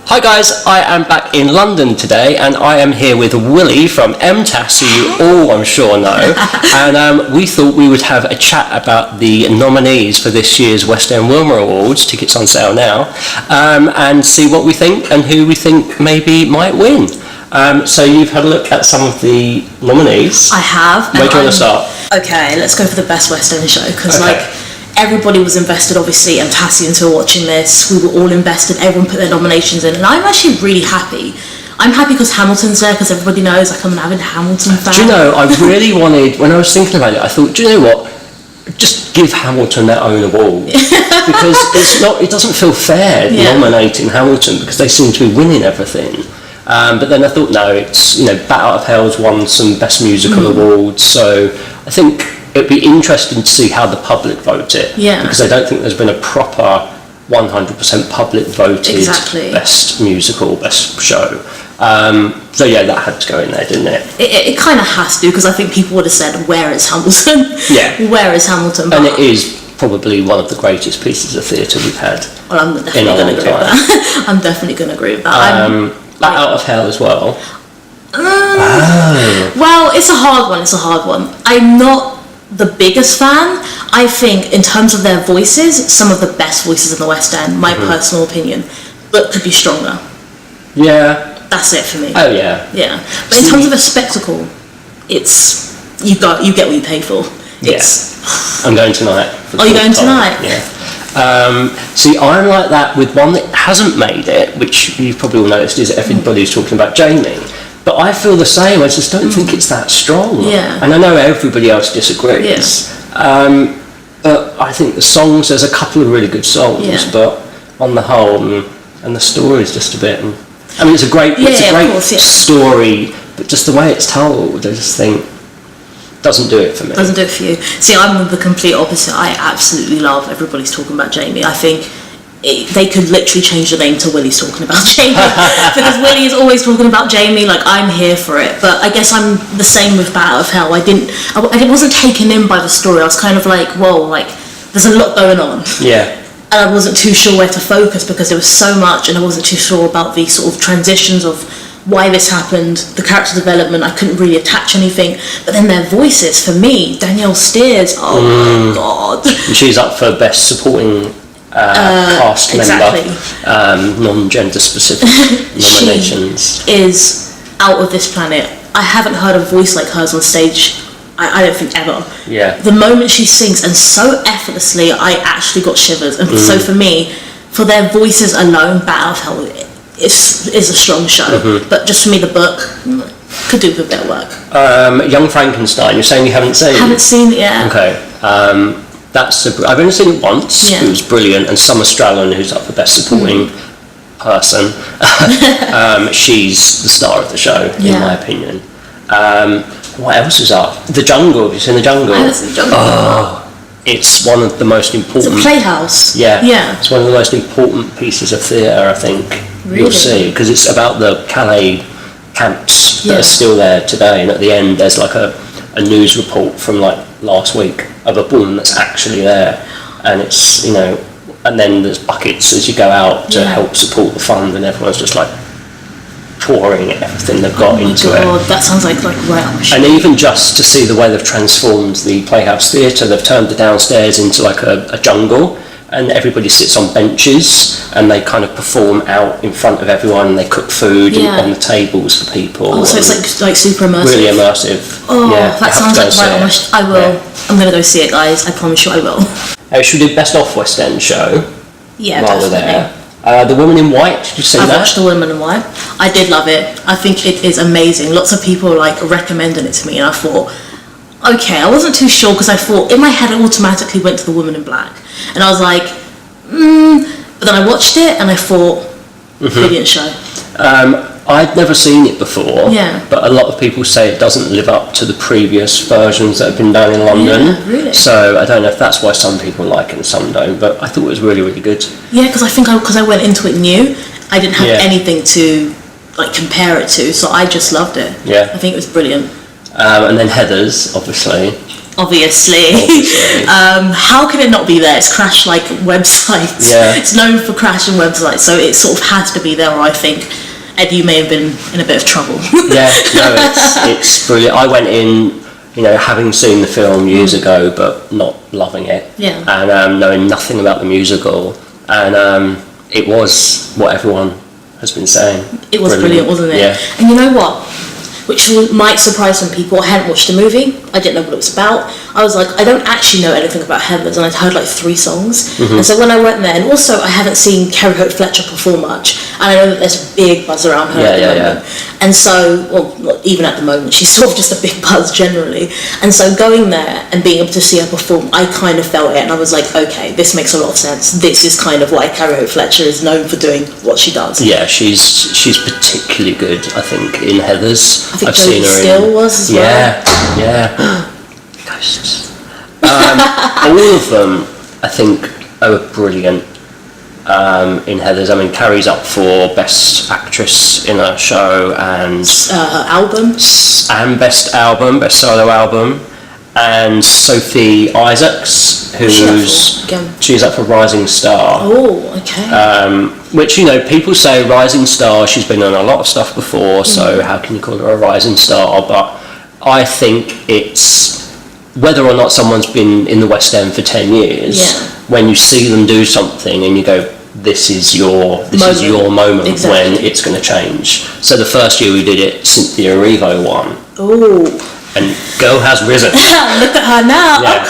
Hi guys, I am back in London today and I am here with Willy from MTAS, who you all I'm sure know, and we thought we would have a chat about the nominees for this year's West End Wilma Awards, tickets on sale now, and see what we think and who we think maybe might win. So you've had a look at some of the nominees. I have. Where do you want to start? Okay, let's go for the best West End show, because everybody was invested, obviously, and Tassians who are watching this, we were all invested, everyone put their nominations in, and I'm actually really happy. I'm happy because Hamilton's there, because everybody knows like I'm an avid Hamilton fan. Do you know, I really wanted, when I was thinking about it, I thought, do you know what, just give Hamilton their own award, because it doesn't feel fair nominating Hamilton, because they seem to be winning everything. But then I thought, no, it's, Bat Out of Hell's won some Best Musical awards, so I think it'd be interesting to see how the public vote it, because I don't think there's been a proper 100% public voted Best Musical, Best Show. So yeah, that had to go in there, didn't it? It kind of has to, because I think people would have said, where is Hamilton? Yeah. Where is Hamilton? And it is probably one of the greatest pieces of theatre we've had. Well, I'm definitely going to agree with that. I'm definitely going to agree with that. Bat Out of Hell as well. Well, it's a hard one. I'm not the biggest fan. I think in terms of their voices, some of the best voices in the West End, my personal opinion, but could be stronger. Yeah. That's it for me. Oh yeah. Yeah. But in terms of a spectacle, it's you get what you pay for. I'm going tonight. Oh, you're going tonight? Yeah. See, I'm like that with one that hasn't made it, which you probably all noticed is everybody's talking about Jamie. But I feel the same. I just don't think it's that strong. Yeah. And I know everybody else disagrees. But I think the songs, there's a couple of really good songs, but on the whole, and the story is just a bit. I mean, it's a great story, but just the way it's told, I just think doesn't do it for me. Doesn't do it for you. See, I'm the complete opposite. I absolutely love everybody's talking about Jamie. I think they could literally change the name to Willy's talking about Jamie, because Willy is always talking about Jamie. Like, I'm here for it. But I guess I'm the same with Bat Out of Hell. I wasn't taken in by the story. I was kind of like, whoa, like there's a lot going on. Yeah. And I wasn't too sure where to focus, because there was so much, and I wasn't too sure about the sort of transitions of why this happened, the character development. I couldn't really attach anything. But then their voices, for me, Danielle Steers, oh my god. And she's up for Best Supporting cast member, non-gender specific nominations. She is out of this planet. I haven't heard a voice like hers on stage, I don't think ever. Yeah. The moment she sings, and so effortlessly, I actually got shivers. And so for me, for their voices alone, Bat Out of Hell is a strong show. But just for me, the book could do with a bit of work. Young Frankenstein, you're saying you haven't seen? I haven't seen it yet. Okay. I've only seen it once. It was brilliant. And Summer Strallen, who's up for Best Supporting person, she's the star of the show, in my opinion. What else is up? The Jungle. Have you seen The Jungle? I haven't seen The Jungle. Oh, it's one of the most important. It's a playhouse. Yeah. It's one of the most important pieces of theatre, I think, you'll see, because it's about the Calais camps that are still there today. And at the end, there's like a news report from like last week of a woman that's actually there, and it's and then there's buckets as you go out to help support the fund, and everyone's just like pouring everything they've got into it. That sounds like right up my street. And even just to see the way they've transformed the Playhouse Theatre, they've turned the downstairs into like a jungle, and everybody sits on benches and they kind of perform out in front of everyone, and they cook food on the tables for people. Oh, so it's like super immersive. Really immersive. Oh, that sounds like right on my I will. Yeah. I'm going to go see it, guys. I promise you I will. Should we do Best Off West End show? Yeah, while we're there. The Woman in White, did you see that? I watched The Woman in White. I did love it. I think it is amazing. Lots of people recommended it to me, and I thought, okay, I wasn't too sure, because I thought, in my head it automatically went to The Woman in Black. And I was like, but then I watched it and I thought, brilliant show. I'd never seen it before, but a lot of people say it doesn't live up to the previous versions that have been done in London. Yeah, really? So I don't know if that's why some people like it and some don't, but I thought it was really, really good. Yeah, because I think because I went into it new, I didn't have anything to compare it to, so I just loved it. Yeah. I think it was brilliant. And then Heathers, obviously. Obviously. How can it not be there? It's crashed like websites. Yeah. It's known for crashing websites, so it sort of has to be there. Or I think, Ed, you may have been in a bit of trouble. Yeah, no, it's brilliant. I went in, having seen the film years ago, but not loving it. Yeah. And knowing nothing about the musical, and it was what everyone has been saying. It was brilliant, wasn't it? Yeah. And you know what? Which might surprise some people. I hadn't watched the movie. I didn't know what it was about. I was like, I don't actually know anything about Heathers, and I'd heard like 3 songs. And so when I went there, and also I haven't seen Kerry Hope Fletcher perform much, and I know that there's a big buzz around her at the moment. And so, well, not even at the moment, she's sort of just a big buzz generally. And so going there and being able to see her perform, I kind of felt it, and I was like, okay, this makes a lot of sense. This is kind of why Kerry Hope Fletcher is known for doing what she does. Yeah, she's particularly good, I think, in Heathers. I think Jodie Still was as well. Yeah. Ghosts. All of them, I think, are brilliant in Heathers. I mean, Carrie's up for Best Actress in a Show and her album. And Best Solo Album. And Sophie Isaacs, she's up for Rising Star. Oh, okay. Which, people say Rising Star, she's been on a lot of stuff before, so how can you call her a Rising Star? But I think it's, whether or not someone's been in the West End for 10 years, when you see them do something and you go, this is your moment exactly. When it's going to change. So the first year we did it, Cynthia Erivo won. Oh. And girl has risen. Look at her now. Yeah.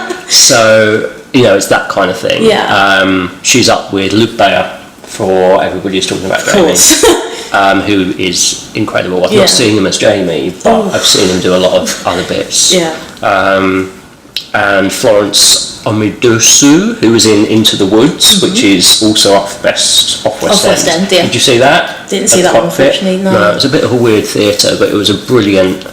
Okay. So, it's that kind of thing. Yeah. She's up with Luke Bayer for Everybody's Talking About Jamie, who is incredible. I've not seen him as Jamie, but I've seen him do a lot of other bits. Yeah. And Florence Omidosu, who was in Into the Woods, which is also up for Best off West End. Yeah. Did you see that? Didn't see that one, unfortunately, no. It was a bit of a weird theatre, but it was a brilliant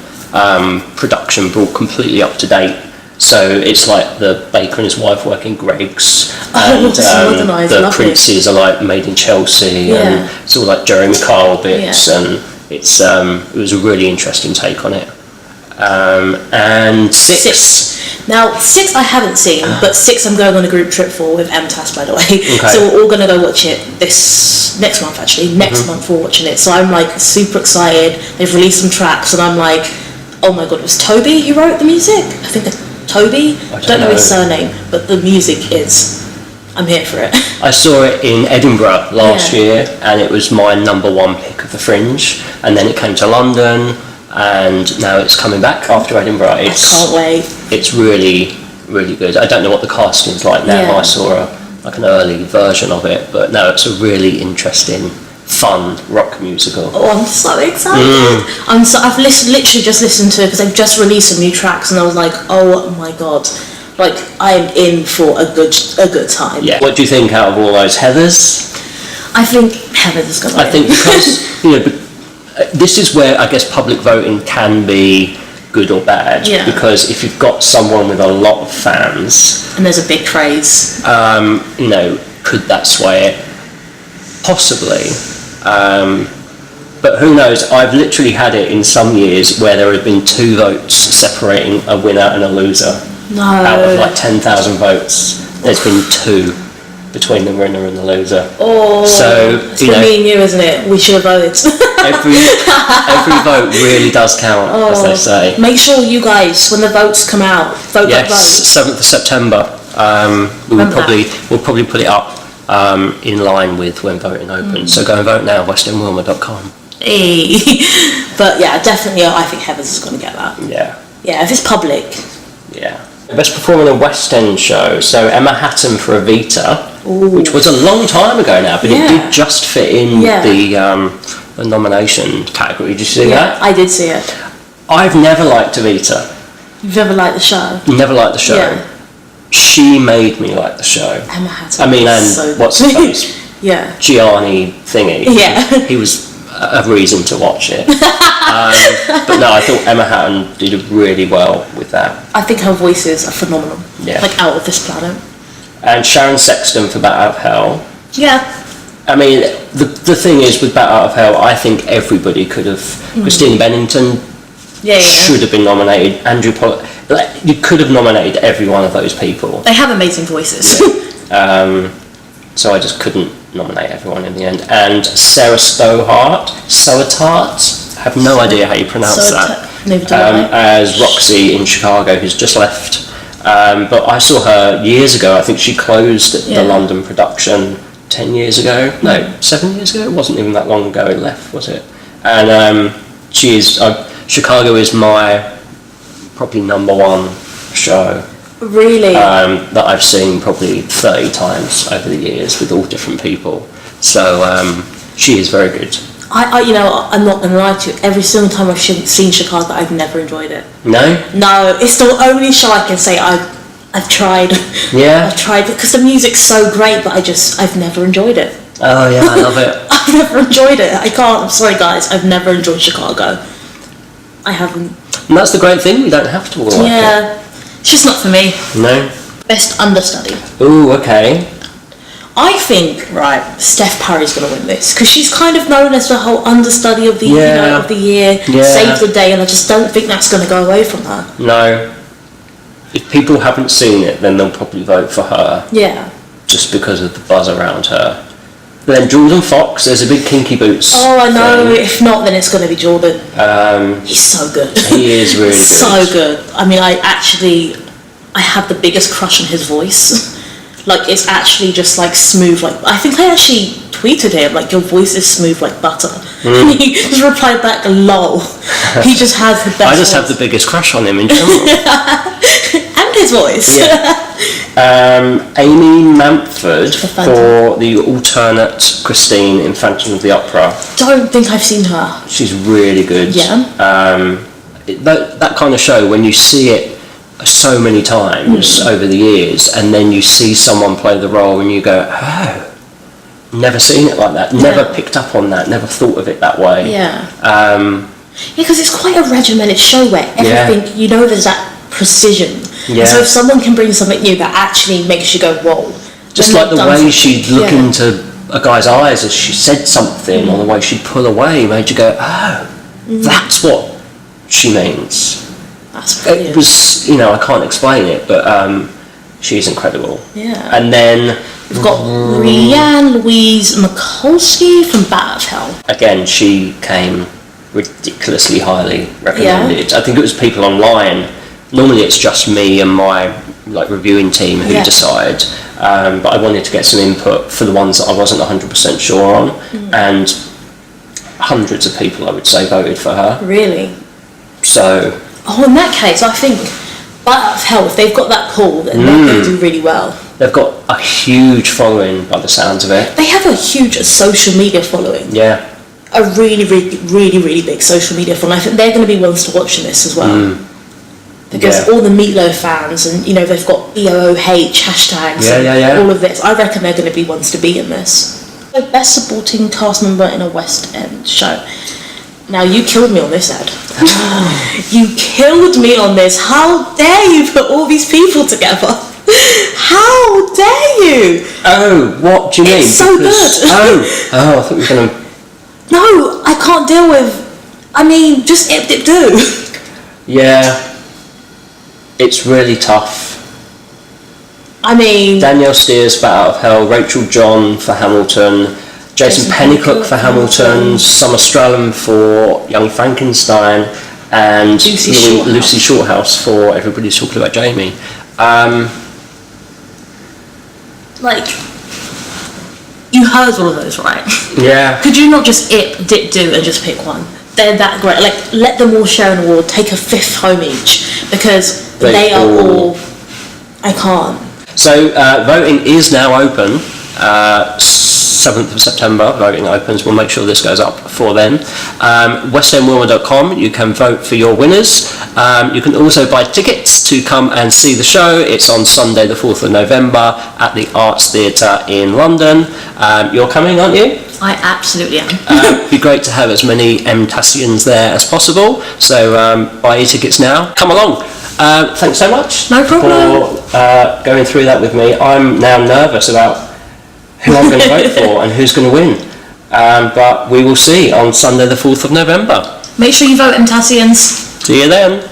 production, brought completely up to date. So it's like the baker and his wife work in Greggs, and the princes are like made in Chelsea, and it's all like Jeremy Kyle bits, and it's it was a really interesting take on it. And Six. Now, 6 I haven't seen, but 6 I'm going on a group trip for with MTAS, by the way. Okay. So we're all going to go watch it next month, actually. Next month we're watching it. So I'm like super excited. They've released some tracks, and I'm like, oh my god, it was Toby who wrote the music? I think it's Toby. I don't know his surname, but the music is, I'm here for it. I saw it in Edinburgh last year, and it was my number 1 pick of the Fringe, and then it came to London, and now it's coming back after Edinburgh. I can't wait. It's really, really good. I don't know what the casting's like now. I saw an early version of it, but no, it's a really interesting, fun rock musical. Oh, I'm so excited. I've literally just listened to it because they've just released some new tracks, and I was like, oh my god, like I'm in for a good time. Yeah. What do you think out of all those Heathers? I think Heathers is going to win. I think because this is where I guess public voting can be good or bad, because if you've got someone with a lot of fans and there's a big craze, could that sway it? Possibly, but who knows? I've literally had it in some years where there have been 2 votes separating a winner and a loser. No. Out of like 10,000 votes, there's been 2 between the winner and the loser. Oh, so it's for me and you, isn't it? We should have voted. every vote really does count, as they say. Make sure you guys, when the votes come out, vote. Yes, 7th of September. We'll probably put it up in line with when voting opens. So go and vote now, westendwilma.com. Hey. But yeah, definitely, I think Heathers is going to get that. Yeah. Yeah, if it's public. Yeah. Best performer in a West End show. So Emma Hatton for Evita, which was a long time ago now, but it did just fit in the nomination category. Did you see that? I did see it. I've never liked Evita. You've never liked the show? Never liked the show. Yeah. She made me like the show. Emma Hatton. I mean, and so what's his face? Gianni thingy. Yeah. He was a reason to watch it. But no, I thought Emma Hatton did really well with that. I think her voices are phenomenal. Yeah. Like out of this planet. And Sharon Sexton for Bat Out of Hell. Yeah. I mean, the thing is with Bat Out of Hell, I think everybody could have. Christine Bennington should have been nominated. Andrew Pollard. like, you could have nominated every one of those people. They have amazing voices. Yeah. So I just couldn't nominate everyone in the end. And Sarah Stohart, I have no idea how you pronounce that. Neither do I. As Roxy in Chicago, who's just left. But I saw her years ago. I think she closed the London production 10 years ago. No, 7 years ago. It wasn't even that long ago it left, was it? And she is. Chicago is my probably number one show. Really? That I've seen probably 30 times over the years with all different people. So she is very good. I'm not going to lie to you. Every single time I've seen Chicago, I've never enjoyed it. No? No, it's the only show I can say I've tried. Yeah? I've tried because the music's so great, but I've never enjoyed it. Oh yeah, I love it. I've never enjoyed it. I can't. I'm sorry, guys. I've never enjoyed Chicago. I haven't. And that's the great thing. We don't have to all like it. Yeah. It's just not for me. No? Best understudy. Ooh, okay. I think, Steph Parry's going to win this because she's kind of known as the whole understudy of the of the year, save the day, and I just don't think that's going to go away from her. No. If people haven't seen it, then they'll probably vote for her. Yeah. Just because of the buzz around her. But then Jordan Fox, there's a big Kinky Boots. Oh, I know. thing. If not, then it's going to be Jordan. He's so good. He is really good. So good. I mean, I have the biggest crush on his voice. Like, it's actually just like smooth. Like, I think I actually tweeted him, like, your voice is smooth like butter. And he just replied back, lol. He just has the best I just voice. have the biggest crush on him in general. And his voice. Yeah. Amy Manford for the alternate Christine in Phantom of the Opera. Don't think I've seen her. She's really good. Yeah. That kind of show, when you see it so many times over the years, and then you see someone play the role and you go, oh, never seen it like that, never picked up on that, never thought of it that way. Yeah. Because it's quite a regimented show where everything, there's that precision. Yeah. And so if someone can bring something new that actually makes you go, whoa. Just like the way she'd look into a guy's eyes as she said something, or the way she'd pull away made you go, oh, that's what she means. That's brilliant. It was, I can't explain it, but she's incredible. Yeah. And then we've got Rhiannon Louise Mikulski from Bat of Hell. Again, she came ridiculously highly recommended. I think it was people online. Normally it's just me and my reviewing team who decide, but I wanted to get some input for the ones that I wasn't 100% sure on, and hundreds of people, I would say, voted for her. Really? So... Oh, in that case, I think Bat of Hell, if they've got that pull, then they're going to do really well. They've got a huge following by the sounds of it. They have a huge social media following. Yeah. A really, really, really, really big social media following. I think they're going to be ones to watch in this as well. Because all the Meatloaf fans, and they've got EOOH hashtags and all of this. I reckon they're going to be ones to be in this. So, best supporting cast member in a West End show. Now, you killed me on this, Ed. You killed me on this. How dare you put all these people together? How dare you? Oh, what do you mean? It's so good. I thought you were going to... No, I can't deal with... I mean, just do. Yeah. It's really tough. I mean... Danielle Steers for Out of Hell, Rachel John for Hamilton, Jason Pennycook for Hamilton, Summer Strallen for Young Frankenstein, and Lucy Shorthouse for Everybody's Talking About Jamie. You heard all of those, right? Yeah. Could you not just dip, do, and just pick one? They're that great. Let them all share an award, take a fifth home each, because they are all... I can't. So, voting is now open. 7th of September, voting opens. We'll make sure this goes up before then. westendwilma.com, you can vote for your winners. You can also buy tickets to come and see the show. It's on Sunday the 4th of November at the Arts Theatre in London. You're coming, aren't you? I absolutely am. It'd be great to have as many MTASians there as possible, so buy your tickets now. Come along. Thanks so much. No problem. For going through that with me. I'm now nervous about who I'm going to vote for and who's going to win. But we will see on Sunday the 4th of November. Make sure you vote, MTASians. See you then.